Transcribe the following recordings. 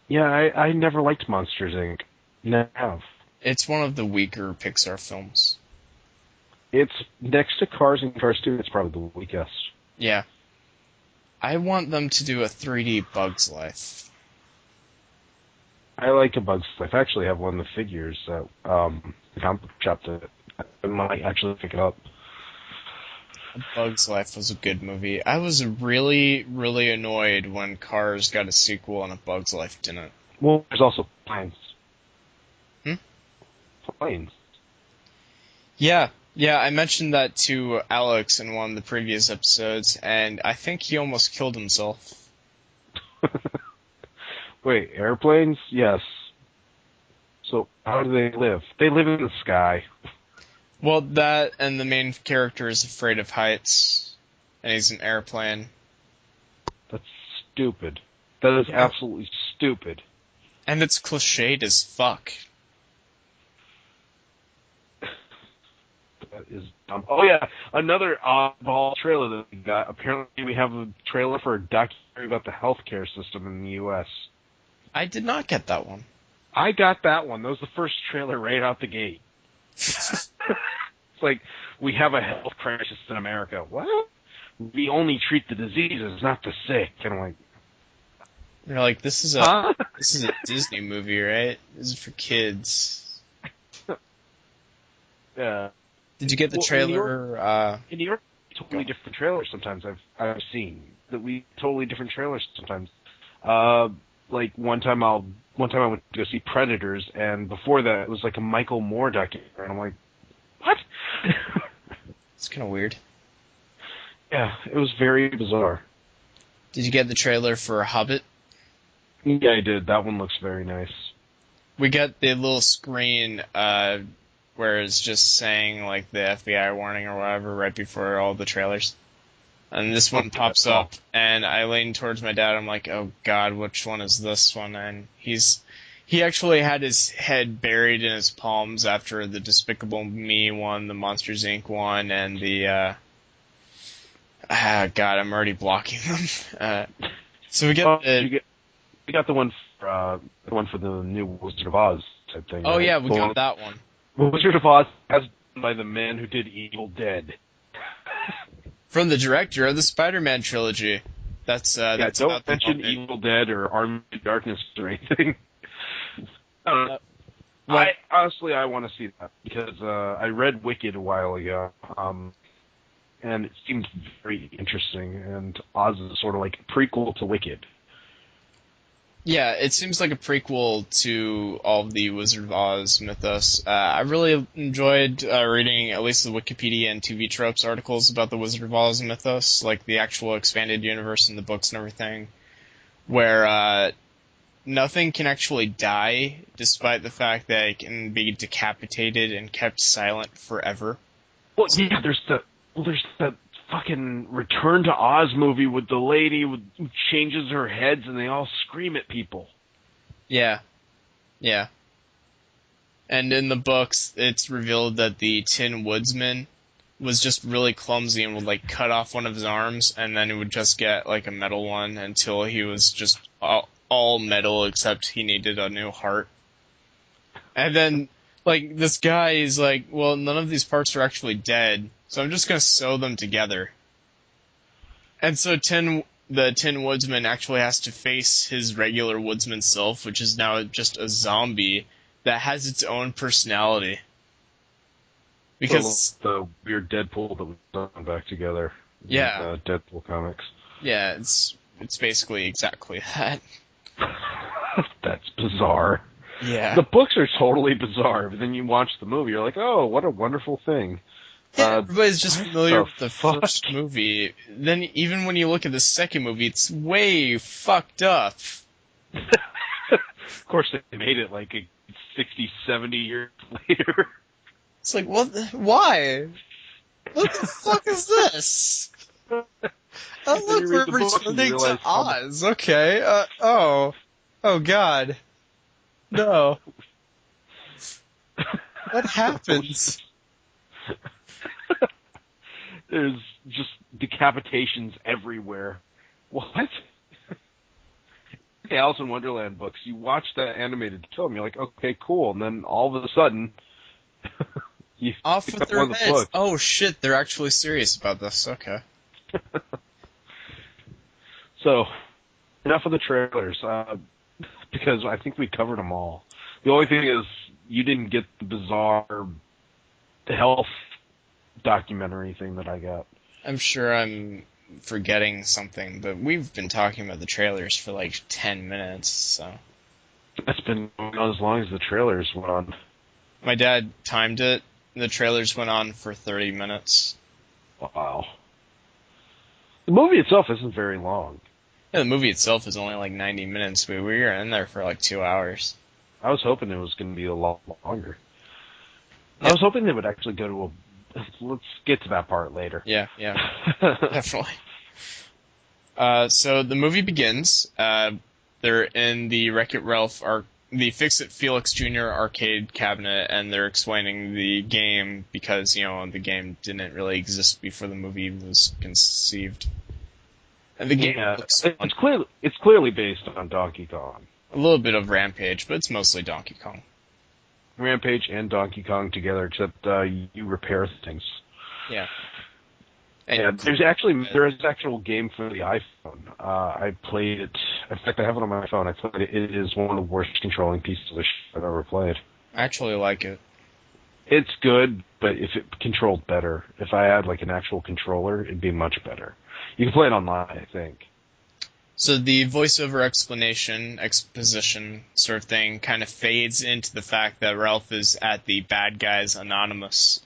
Yeah, I never liked Monsters, Inc. Never have. It's one of the weaker Pixar films. It's next to Cars and Cars 2, it's probably the weakest. Yeah. I want them to do a 3D Bugs Life. I like A Bug's Life. I actually have one of the figures that the comic shop that I might actually pick it up. A Bug's Life was a good movie. I was really, really annoyed when Cars got a sequel and A Bug's Life didn't. Well, there's also Planes. Hmm? Planes. Yeah, yeah, I mentioned that to Alex in one of the previous episodes, and I think he almost killed himself. Wait, airplanes? Yes. So how do they live? They live in the sky. Well, that and the main character is afraid of heights, and he's an airplane. That's stupid. That is Yeah. absolutely stupid. And it's cliched as fuck. That is dumb. Oh yeah, another oddball trailer that we got. Apparently we have a trailer for a documentary about the healthcare system in the U.S. I did not get that one. I got that one. That was the first trailer right out the gate. It's like, we have a health crisis in America. What? We only treat the diseases, not the sick. And I'm like, You're like, this is a huh? this is a Disney movie, right? This is for kids. Yeah. Did you get the Well, trailer? In New York, totally different trailers sometimes I've seen. That we totally different trailers sometimes. Like one time I went to go see Predators, and before that it was like a Michael Moore documentary, and I'm like, what? It's kind of weird. Yeah, it was very bizarre. Did you get the trailer for Hobbit? Yeah, I did. That one looks very nice. We got the little screen where it's just saying like the FBI warning or whatever right before all the trailers. And this one pops up, and I lean towards my dad. I'm like, "Oh God, which one is this one?" And he actually had his head buried in his palms after the Despicable Me one, the Monsters Inc. one, and the God, I'm already blocking them. So we get we got the one for the new Wizard of Oz type thing. oh right? yeah, we got that one. Wizard of Oz as done by the man who did Evil Dead. From the director of the Spider-Man trilogy. That's Don't about the mention moment. Evil Dead or Army of Darkness or anything. I don't know. Well, I want to see that because I read Wicked a while ago, and it seemed very interesting. And Oz is sort of like a prequel to Wicked. yeah, it seems like a prequel to all of the Wizard of Oz mythos. I really enjoyed reading at least the Wikipedia and TV Tropes articles about the Wizard of Oz mythos, like the actual expanded universe and the books and everything, where nothing can actually die, despite the fact that it can be decapitated and kept silent forever. Well, yeah, there's the fucking Return to Oz movie with the lady who changes her heads and they all scream at people. Yeah, yeah. And in the books, it's revealed that the Tin Woodsman was just really clumsy and would like cut off one of his arms, and then he would just get like a metal one until he was just all metal except he needed a new heart. And then like this guy is like, well, none of these parts are actually dead, so I'm just gonna sew them together. And so the Tin Woodsman actually has to face his regular woodsman self, which is now just a zombie that has its own personality. Because The weird Deadpool that was done back together. yeah, In, Deadpool comics. yeah, it's basically exactly that. That's bizarre. Yeah. The books are totally bizarre, but then you watch the movie, you're like, oh, what a wonderful thing. Yeah, everybody's just what familiar the with the fuck? first movie. Then even when you look at the second movie, it's way fucked up. Of course, they made it like 60, 70 years later. It's like, what? Why? What the fuck is this? Oh, look, you we're read the books and you returning to realize how much- Oz. Okay. Oh God. No. What happens? There's just decapitations everywhere. What? the Alice in Wonderland books. You watch that animated film, you're like, okay, cool, and then all of a sudden, you Off pick with up their one of the heads. books. Oh shit, they're actually serious about this. Okay. So, enough of the trailers, because I think we covered them all. The only thing is, you didn't get the bizarre health documentary thing that I got. I'm sure I'm forgetting something, but we've been talking about the trailers for like 10 minutes, so. That's been going on as long as the trailers went on. My dad timed it. The trailers went on for 30 minutes. Wow. The movie itself isn't very long. Yeah, the movie itself is only like 90 minutes, but we were in there for like 2 hours. I was hoping it was going to be a lot longer. Yeah. I was hoping they would actually go to a... Let's get to that part later. Yeah, definitely. So the movie begins. They're in the Wreck-It Ralph, the Fix-It Felix Jr. arcade cabinet, and they're explaining the game because, the game didn't really exist before the movie was conceived. And the game looks fun. It's clearly based on Donkey Kong. A little bit of Rampage, but it's mostly Donkey Kong. Rampage and Donkey Kong together, except you repair things. Yeah. And there is actual game for the iPhone. I played it. In fact, I have it on my phone. I played it. It is one of the worst controlling pieces of shit I've ever played. I actually like it. It's good, but if it controlled better, if I had like an actual controller, it'd be much better. You can play it online, I think. So the voiceover exposition sort of thing kind of fades into the fact that Ralph is at the Bad Guys Anonymous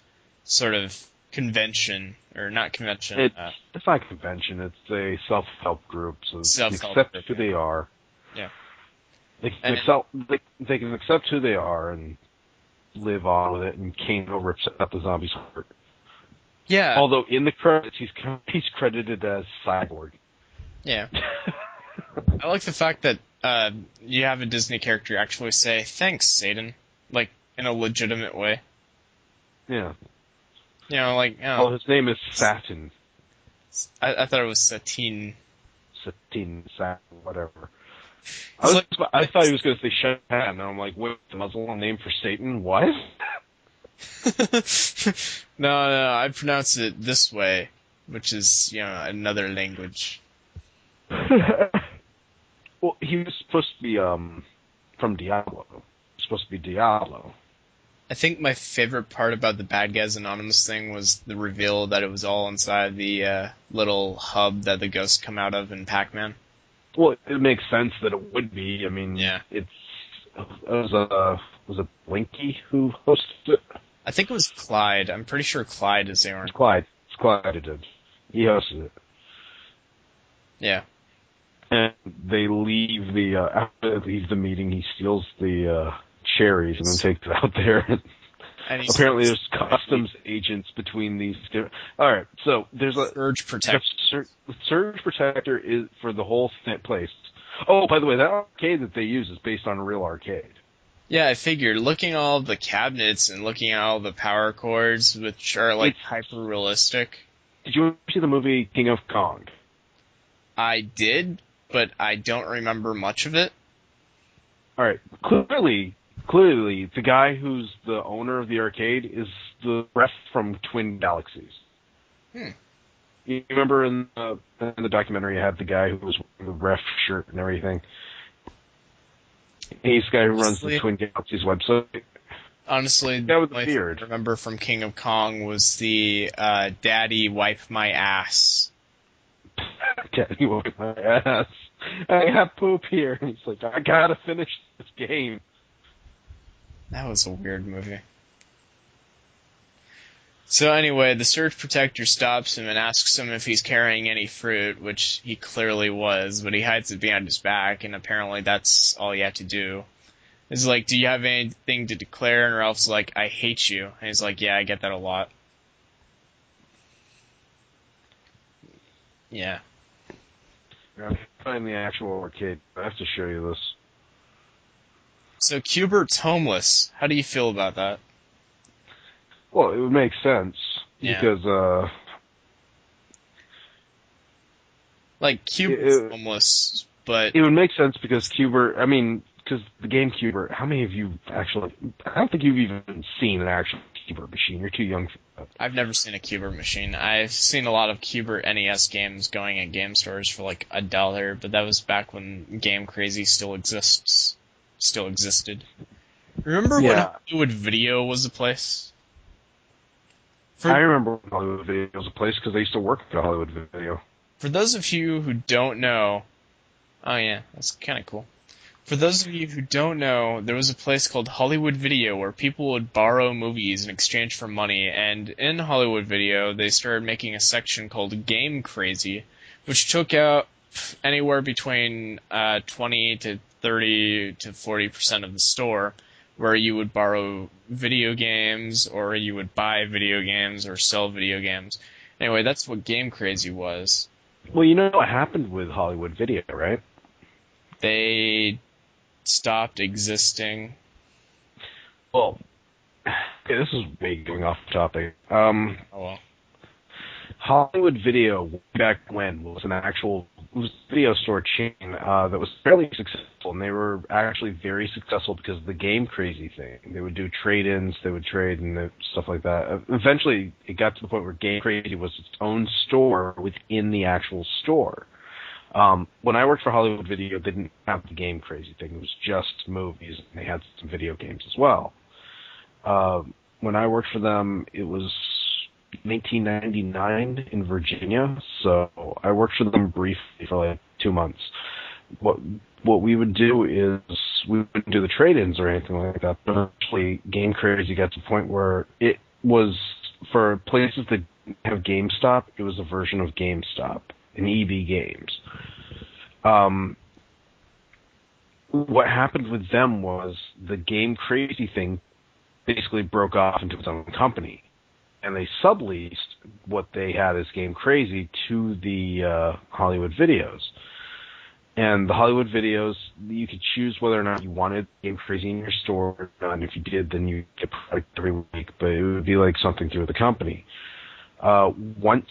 sort of convention, or not convention. It's not a convention. It's a self-help group. So Self-help accept group, who they are. Yeah. They can accept who they are and live on with it, and Kano rips out the zombie's heart. Yeah. Although in the credits he's credited as Cyborg. Yeah. I like the fact that you have a Disney character actually say, "Thanks, Satan," like in a legitimate way. Yeah. Oh, his name is Satin. I thought it was Satine. Satin, whatever. I thought he was going to say Shatan, and I'm like, wait, the Muslim name for Satan? What? No, I pronounce it this way, which is, another language. Well, he was supposed to be from Diablo. He was supposed to be Diablo. I think my favorite part about the Bad Guys Anonymous thing was the reveal that it was all inside the little hub that the ghosts come out of in Pac-Man. Well, it makes sense that it would be. I mean, yeah. Was it Blinky who hosted it? I think it was Clyde. I'm pretty sure Clyde is there. It's Clyde who did. He hosted it. Yeah. And they leave after they leave the meeting, he steals the cherries and then takes it out there. And apparently there's customs agents between these two. Alright, so there's a Surge Protector. Surge Protector is for the whole place. Oh, by the way, that arcade that they use is based on a real arcade. Yeah, I figured. Looking at all the cabinets and looking at all the power cords, which are hyper-realistic. Did you see the movie King of Kong? I did, but I don't remember much of it. Alright, clearly, the guy who's the owner of the arcade is the ref from Twin Galaxies. You remember in the documentary, I had the guy who was wearing the ref shirt and everything. He's the guy who runs the Twin Galaxies website. Honestly, the only beard. thing I remember from King of Kong was the Daddy Wipe My Ass. Daddy Wipe My Ass. I have poop here. And he's like, I gotta finish this game. That was a weird movie. So anyway, the Surge Protector stops him and asks him if he's carrying any fruit, which he clearly was, but he hides it behind his back, and apparently that's all you have to do. He's like, do you have anything to declare? And Ralph's like, I hate you. And he's like, yeah, I get that a lot. Yeah. I'm finding the actual arcade. I have to show you this. So Cubert's homeless. How do you feel about that? Well, it would make sense. Yeah. Because, Cubert's homeless, but it would make sense because because the GameCube. How many of you actually? I don't think you've even seen an actual Cubert machine. You're too young for that. I've never seen a Cubert machine. I've seen a lot of Cubert NES games going at game stores for like $1, but that was back when Game Crazy still existed. Remember when Hollywood Video was a place? I remember when Hollywood Video was a place because I used to work at Hollywood Video. For those of you who don't know, oh yeah, that's kind of cool. For those of you who don't know, there was a place called Hollywood Video where people would borrow movies in exchange for money, and in Hollywood Video, they started making a section called Game Crazy, which took out anywhere between 20 to 30 to 40% of the store, where you would borrow video games, or you would buy video games, or sell video games. Anyway, that's what Game Crazy was. Well, you know what happened with Hollywood Video, right? They stopped existing. Well, this is way going off topic. Oh well. Hollywood Video, back when, was a video store chain that was fairly successful, and they were actually very successful because of the Game Crazy thing. They would do trade-ins, they would trade, and stuff like that. Eventually, it got to the point where Game Crazy was its own store within the actual store. When I worked for Hollywood Video, they didn't have the Game Crazy thing. It was just movies, and they had some video games as well. When I worked for them, it was 1999 in Virginia, so I worked for them briefly for like 2 months. What we would do is we wouldn't do the trade-ins or anything like that, but actually Game Crazy got to the point where it was, for places that didn't have GameStop, it was a version of GameStop in EB Games. What happened with them was the Game Crazy thing basically broke off into its own company, and they subleased what they had as Game Crazy to the Hollywood Videos. And the Hollywood Videos, you could choose whether or not you wanted Game Crazy in your store or not, and if you did, then you get product every week, but it would be like something through the company. For the ones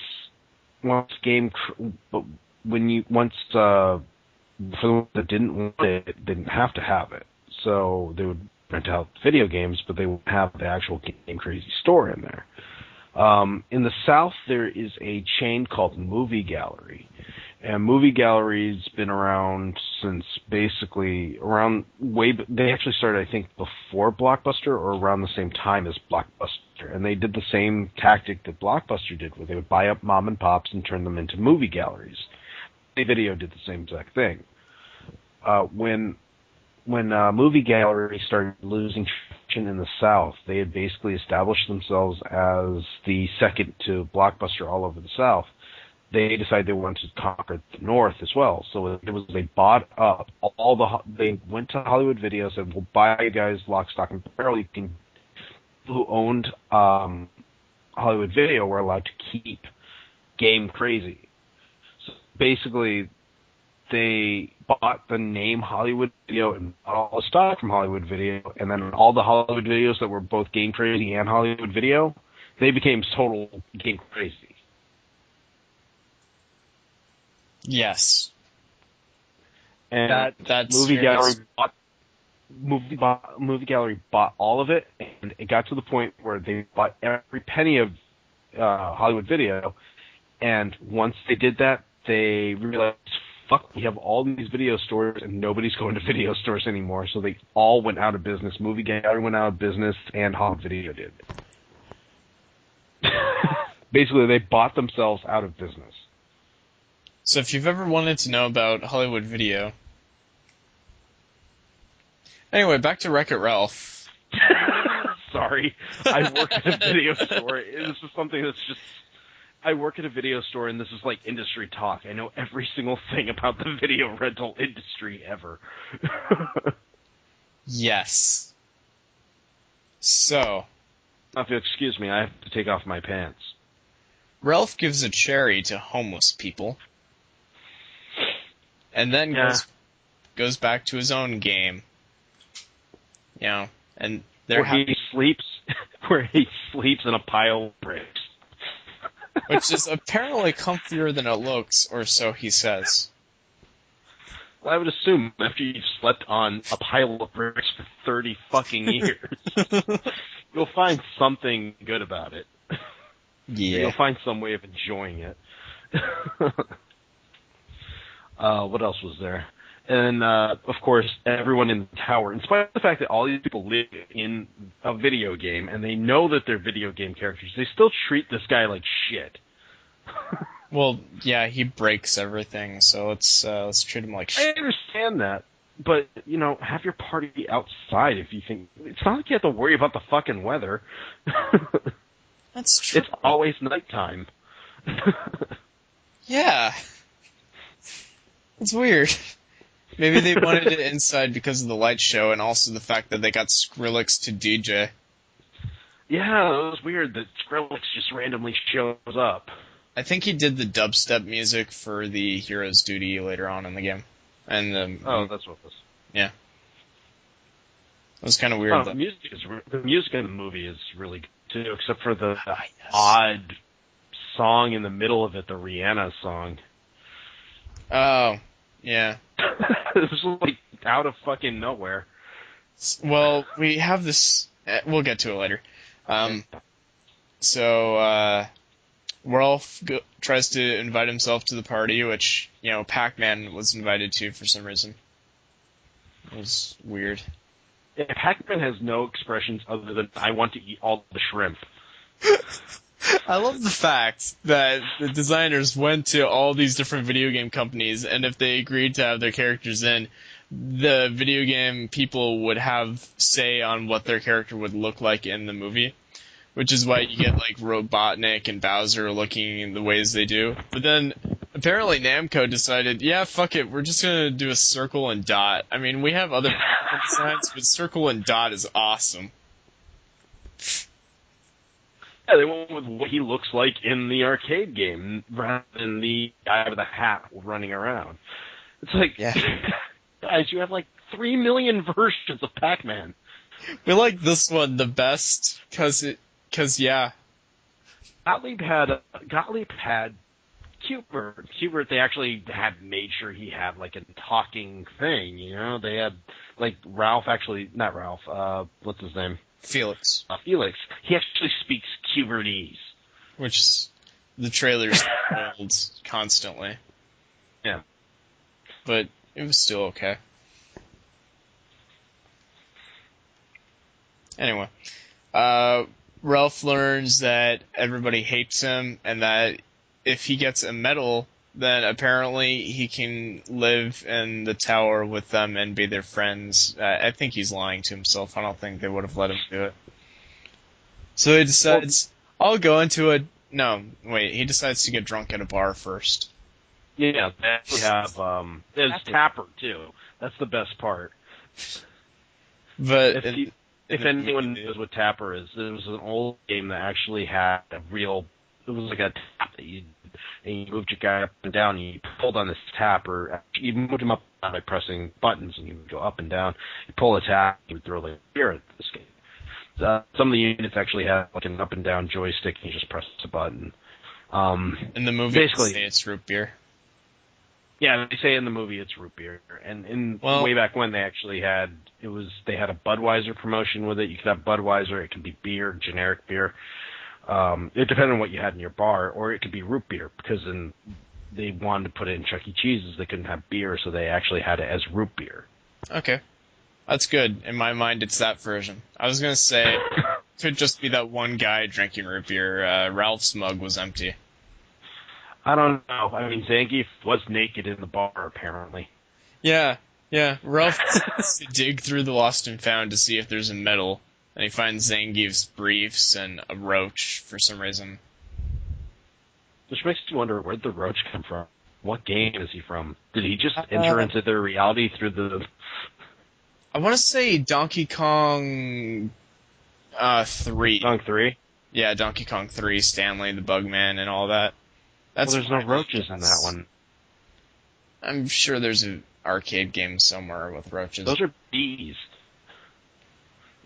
that didn't want it, they didn't have to have it. So they would rent out video games, but they wouldn't have the actual Game Crazy store in there. In the South, there is a chain called Movie Gallery. And Movie Gallery's been around since basically they actually started, I think, before Blockbuster or around the same time as Blockbuster. And they did the same tactic that Blockbuster did, where they would buy up mom and pops and turn them into movie galleries. Video did the same exact thing. When Movie Gallery started losing traction in the South, they had basically established themselves as the second to Blockbuster all over the South. They decided they wanted to conquer the North as well. So they bought up they went to Hollywood Video, said, we'll buy you guys lock, stock, and barrel. Who owned Hollywood Video were allowed to keep Game Crazy. Basically, they bought the name Hollywood Video and bought all the stock from Hollywood Video, and then all the Hollywood Videos that were both Game Crazy and Hollywood Video, they became total Game Crazy. Yes. And that's Movie Gallery bought all of it, and it got to the point where they bought every penny of Hollywood Video, and once they did that, they realized, fuck, we have all these video stores and nobody's going to video stores anymore, so they all went out of business. Movie Gallery went out of business, and Hollywood Video did. Basically, they bought themselves out of business. So if you've ever wanted to know about Hollywood Video... Anyway, back to Wreck-It Ralph. Sorry. I work at a video store. This is something that's just... I work at a video store, and this is like industry talk. I know every single thing about the video rental industry ever. Yes. So... If you'll excuse me, I have to take off my pants. Ralph gives a cherry to homeless people. And then goes back to his own game. You know, and he sleeps in a pile of bricks. Which is apparently comfier than it looks, or so he says. Well, I would assume after you've slept on a pile of bricks for 30 fucking years, you'll find something good about it. Yeah. You'll find some way of enjoying it. What else was there? And, of course, everyone in the tower, in spite of the fact that all these people live in a video game, and they know that they're video game characters, they still treat this guy like shit. Well, yeah, he breaks everything, so let's treat him like shit. I understand that, but, have your party outside if you think... It's not like you have to worry about the fucking weather. That's true. It's always nighttime. Yeah. It's weird. Maybe they wanted it inside because of the light show and also the fact that they got Skrillex to DJ. Yeah, it was weird that Skrillex just randomly shows up. I think he did the dubstep music for the Hero's Duty later on in the game. And that's what it was. Yeah. It was kind of weird. The music in the movie is really good too, except for the odd song in the middle of it, the Rihanna song. Oh, yeah. It was like out of fucking nowhere. Well, we have this. We'll get to it later. So Rolf tries to invite himself to the party, which Pac-Man was invited to for some reason. It was weird. Yeah, Pac-Man has no expressions other than "I want to eat all the shrimp." I love the fact that the designers went to all these different video game companies, and if they agreed to have their characters in, the video game people would have say on what their character would look like in the movie, which is why you get like Robotnik and Bowser looking in the ways they do. But then apparently Namco decided, yeah, fuck it, we're just gonna do a circle and dot. I mean, we have other designs, but circle and dot is awesome. Yeah, they went with what he looks like in the arcade game rather than the guy with a hat running around. It's like, guys, you have like 3 million versions of Pac-Man. We like this one the best because Gottlieb had Cubert, they actually had made sure he had like a talking thing, They had like not Ralph, what's his name? Felix. Felix. He actually speaks Cubertese. Which the trailers told constantly. Yeah. But it was still okay. Anyway. Ralph learns that everybody hates him and that if he gets a medal, then apparently he can live in the tower with them and be their friends. I think he's lying to himself. I don't think they would have let him do it. So he decides, I'll go into a... No, wait, he decides to get drunk at a bar first. Yeah, we have, there's Tapper, too. That's the best part. But... If anyone knows what Tapper is, it was an old game that actually had a real... It was like a tap that you moved your guy up and down, and you pulled on this tap, or you moved him up and down by pressing buttons, and he would go up and down. You pull a tap, you would throw like beer at this game. Some of the units actually have like an up and down joystick, and you just press a button. In the movie, basically, it's root beer. Yeah, they say in the movie it's root beer, and way back when they actually had they had a Budweiser promotion with it. You could have Budweiser, it could be beer, generic beer. It depended on what you had in your bar, or it could be root beer, because they wanted to put it in Chuck E. Cheese's. They couldn't have beer, so they actually had it as root beer. Okay. That's good. In my mind, it's that version. I was going to say, it could just be that one guy drinking root beer. Ralph's mug was empty. I don't know. I mean, Zangief was naked in the bar, apparently. Yeah. Ralph has to dig through the lost and found to see if there's a medal. And he finds Zangief's briefs and a roach for some reason. Which makes you wonder, where'd the roach come from? What game is he from? Did he just enter into their reality through the... I want to say Donkey Kong 3. Kong 3? Yeah, Donkey Kong 3, Stanley, the Bugman, and all that. There's no roaches in that one. I'm sure there's an arcade game somewhere with roaches. Those are bees.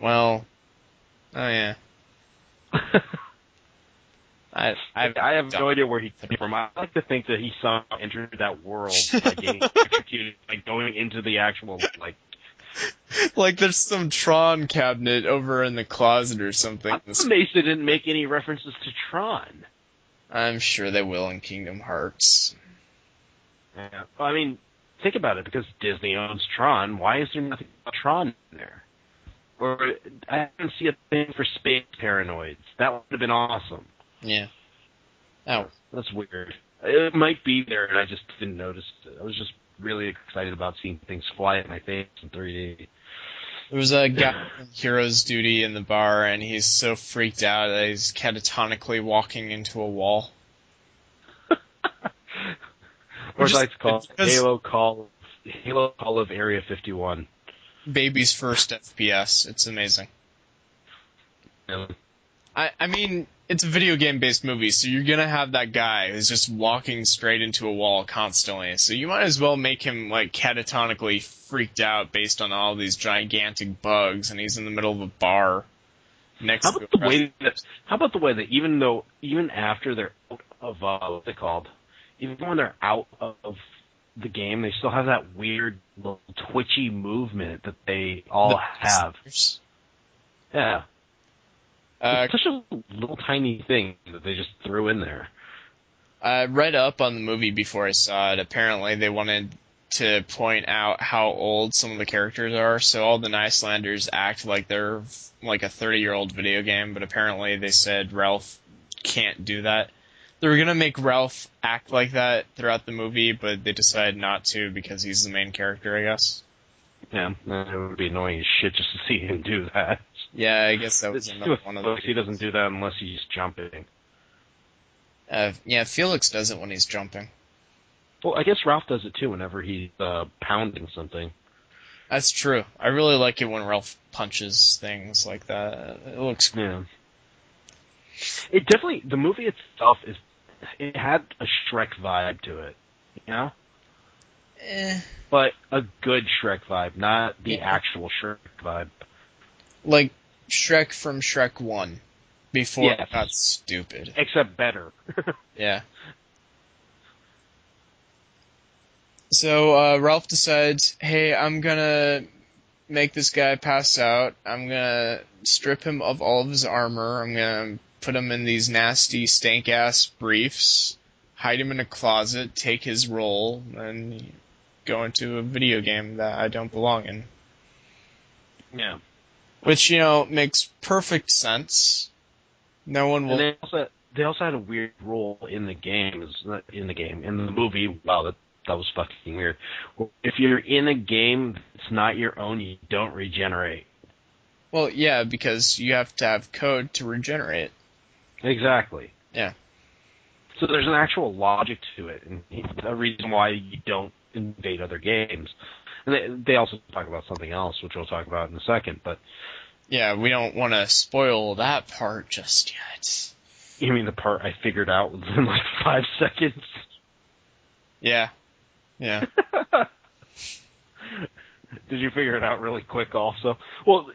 Well... Oh, yeah. I have no idea where he came from. I like to think that he somehow entered that world by getting executed, by going into the actual, like... Like there's some Tron cabinet over in the closet or something. I'm amazed they didn't make any references to Tron. I'm sure they will in Kingdom Hearts. Yeah. Well, I mean, think about it, because Disney owns Tron, why is there nothing about Tron in there? Or, I didn't see a thing for space paranoids. That would have been awesome. Yeah. Oh. That's weird. It might be there, and I just didn't notice it. I was just really excited about seeing things fly at my face in 3D. There was a guy from Hero's Duty in the bar, and he's so freaked out that he's catatonically walking into a wall. Or as I call it, Halo Call of Area 51. Baby's first FPS. It's amazing. Yeah. I mean, it's a video game-based movie, so you're gonna have that guy who's just walking straight into a wall constantly. So you might as well make him, like, catatonically freaked out based on all these gigantic bugs, and he's in the middle of a bar next to How about the way that even after they're out of, what's it called? Even when they're out of the game, they still have that weird little twitchy movement that they all have. Yeah. It's such a little tiny thing that they just threw in there. I read up on the movie before I saw it. Apparently, they wanted to point out how old some of the characters are, so all the Icelanders act like they're like a 30-year-old video game, but apparently they said Ralph can't do that. They were gonna make Ralph act like that throughout the movie, but they decided not to because he's the main character, I guess. Yeah, it would be annoying as shit just to see him do that. Yeah, I guess that was another one of the... He doesn't do that unless he's jumping. Yeah, Felix does it when he's jumping. Well, I guess Ralph does it too whenever he's pounding something. That's true. I really like it when Ralph punches things like that. It looks cool. Yeah. It definitely... The movie itself it had a Shrek vibe to it, you know? But a good Shrek vibe, not the actual Shrek vibe. Like Shrek from Shrek 1, before it got stupid. Except better. Yeah. So Ralph decides, hey, I'm gonna make this guy pass out. I'm gonna strip him of all of his armor. I'm gonna put him in these nasty, stank-ass briefs, hide him in a closet, take his role, and go into a video game that I don't belong in. Yeah. Which, makes perfect sense. No one will... And they also had a weird rule in the game. In the movie, wow, that was fucking weird. If you're in a game that's not your own, you don't regenerate. Well, yeah, because you have to have code to regenerate. Exactly. Yeah. So there's an actual logic to it, and a reason why you don't invade other games. And they also talk about something else, which we'll talk about in a second, but... Yeah, we don't want to spoil that part just yet. You mean the part I figured out within like 5 seconds? Yeah. Yeah. Did you figure it out really quick also? Well,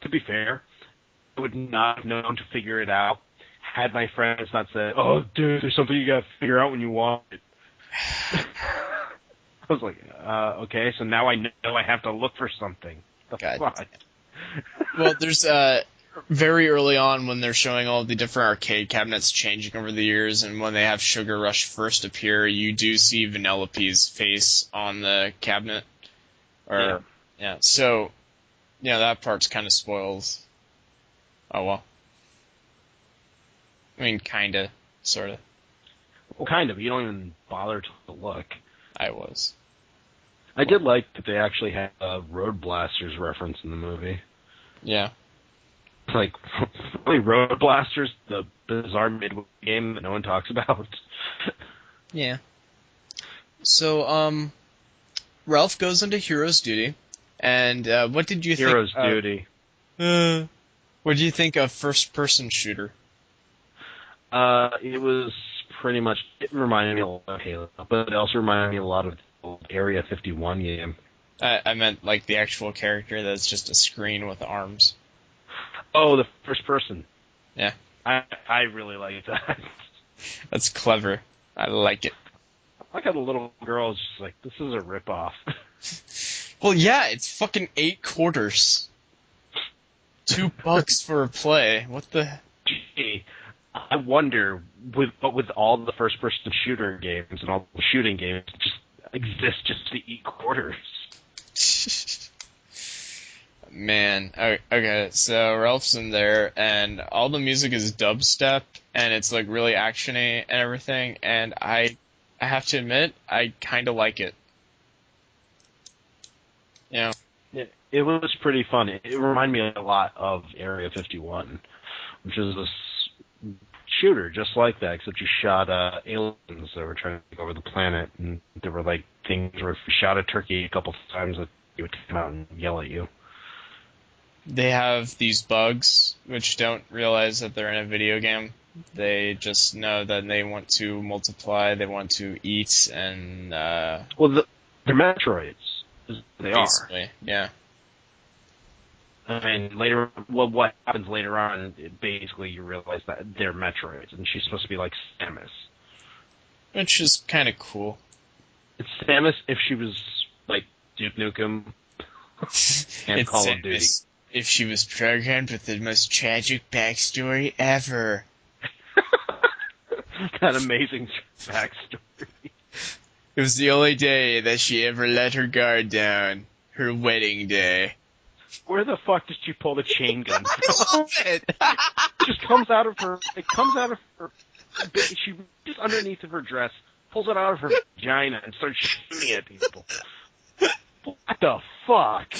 to be fair, I would not have known to figure it out had my friends not said, oh, dude, there's something you gotta figure out when you want it. I was like, okay, so now I know I have to look for something. God. Well, there's very early on when they're showing all the different arcade cabinets changing over the years, and when they have Sugar Rush first appear, you do see Vanellope's face on the cabinet. So, that part's kind of spoiled. Oh, well. I mean, kinda, sorta. Well, kind of. You don't even bother to look. I was. I did like that they actually had a Road Blasters reference in the movie. Yeah. Like, really, Road Blasters, the bizarre midway game that no one talks about. Yeah. So, Ralph goes into Hero's Duty, and what did you think? Hero's Duty. What do you think of first-person shooter? It was pretty much, it reminded me a lot of Halo, but it also reminded me a lot of the Area 51 game. I meant like the actual character that's just a screen with arms. Oh, the first person. Yeah. I really like that. That's clever. I like it. I like how the little girl is just like, this is a ripoff. Well, yeah, it's fucking 8 quarters. $2 for a play. What the? Gee, I wonder, with all the first-person shooter games and all the shooting games just exist just to eat quarters. Man, okay, so Ralph's in there, and all the music is dubstep, and it's like really actiony and everything, and I have to admit, I kind of like it. Yeah. It was pretty fun. It reminded me a lot of Area 51, which is this shooter just like that, except you shot aliens that were trying to take over the planet, and there were like things where if you shot a turkey a couple times, it would come out and yell at you. They have these bugs, which don't realize that they're in a video game. They just know that they want to multiply, they want to eat, and well, they're Metroids. They basically, are. Yeah. I mean, what happens later on, basically you realize that they're Metroids, and she's supposed to be like Samus. Which is kind of cool. It's Samus if she was like Duke Nukem and Call of Duty. If she was programmed with the most tragic backstory ever. That amazing backstory. It was the only day that she ever let her guard down. Her wedding day. Where the fuck did she pull the chain gun from? I love it! It just comes out of her. It comes out of her. She just underneath of her dress, pulls it out of her vagina, and starts shooting at people. What the fuck?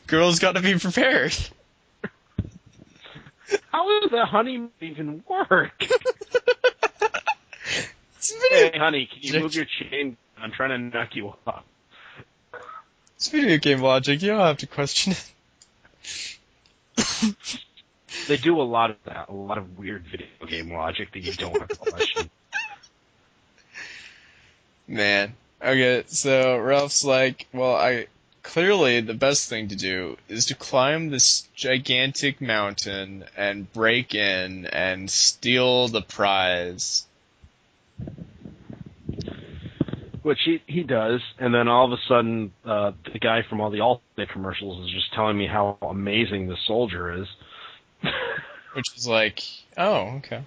Girls got to be prepared. How does the honey even work? Hey, honey, can you move your chain? I'm trying to knock you off. It's video game logic. You don't have to question it. They do a lot of that, a lot of weird video game logic that you don't have to question. Man. Okay, so Ralph's like, well, clearly the best thing to do is to climb this gigantic mountain and break in and steal the prize. Which he does, and then all of a sudden, the guy from all the Allstate commercials is just telling me how amazing the soldier is. Which is like, oh, okay.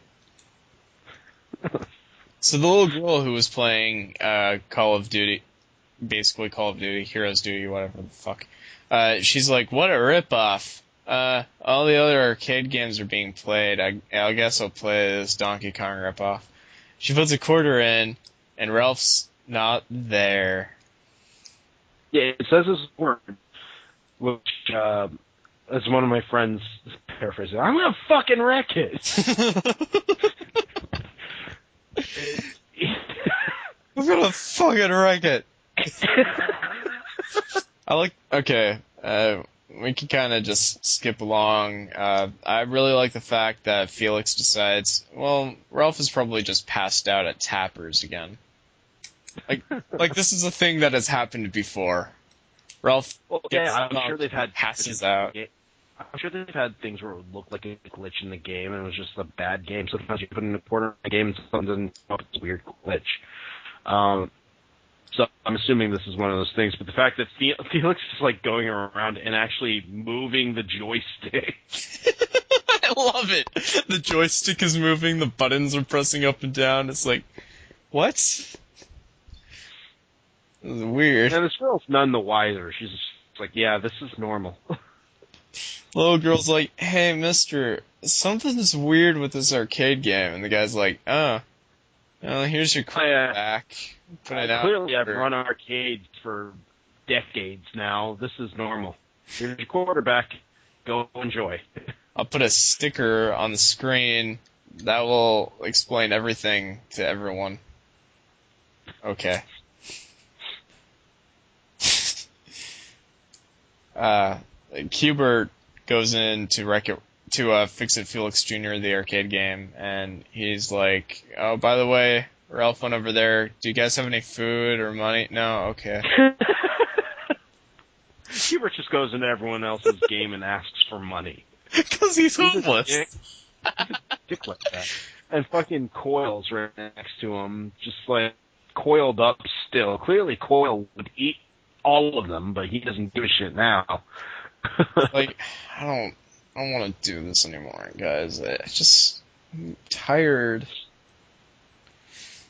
So the little girl who was playing Call of Duty, basically Call of Duty, Heroes Duty, whatever the fuck, she's like, what a ripoff. All the other arcade games are being played. I guess I'll play this Donkey Kong ripoff. She puts a quarter in, and Ralph's not there. Yeah, it says this word, which, as one of my friends paraphrases, I'm gonna fucking wreck it! I'm gonna fucking wreck it! Okay, we can kind of just skip along. I really like the fact that Felix decides, well, Ralph is probably just passed out at Tappers again. Like this is a thing that has happened before. Ralph I'm sure they've had passes out. I'm sure they've had things where it would look like a glitch in the game and it was just a bad game. Sometimes you put in a quarter in a game and something doesn't come up with this weird glitch. So I'm assuming this is one of those things. But the fact that Felix is like going around and actually moving the joystick. I love it. The joystick is moving, the buttons are pressing up and down. It's like, what? This is weird. And this girl's none the wiser. She's just like, yeah, this is normal. Little girl's like, hey, mister, something's weird with this arcade game. And the guy's like, oh, well, here's your quarterback. Put it out. Clearly, I've run arcades for decades now. This is normal. Here's your quarterback. Go enjoy. I'll put a sticker on the screen. That will explain everything to everyone. Okay. Hubert goes in to Fix It Felix Jr., the arcade game, and he's like, oh, by the way, Ralph went over there. Do you guys have any food or money? No? Okay. Hubert just goes into everyone else's game and asks for money. Because he's homeless. Dick like that. And fucking Coil's right next to him, just like coiled up still. Clearly Coil would eat all of them, but he doesn't give a shit now. Like, I don't want to do this anymore, guys. I'm tired.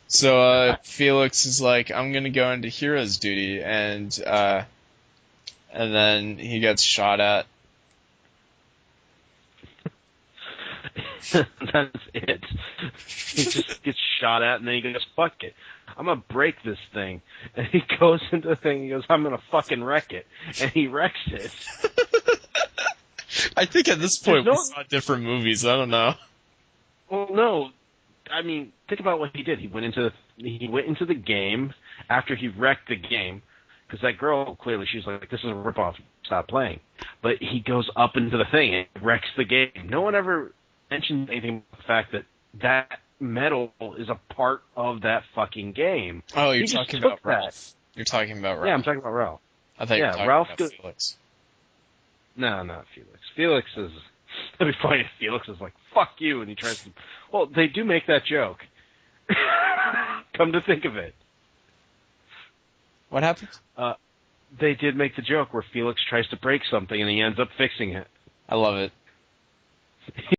So, Felix is like, I'm gonna go into hero's duty, and then he gets shot at. That's it. He just gets shot at, and then he goes, fuck it. I'm gonna break this thing. And he goes into the thing, he goes, I'm gonna fucking wreck it. And he wrecks it. I think at this point we saw different movies, I don't know. Well, no. I mean, think about what he did. He went into the game after he wrecked the game, because that girl, clearly, she's like, this is a ripoff, stop playing. But he goes up into the thing and wrecks the game. No one ever mentioned anything about the fact that metal is a part of that fucking game. Oh, you're talking about Ralph. You're talking about Ralph. Yeah, I'm talking about Ralph. I thought you were talking about Felix. No, not Felix. Felix is... It'd be funny if Felix is like, fuck you, and he tries to... Well, they do make that joke. Come to think of it. What happened? They did make the joke where Felix tries to break something and he ends up fixing it. I love it.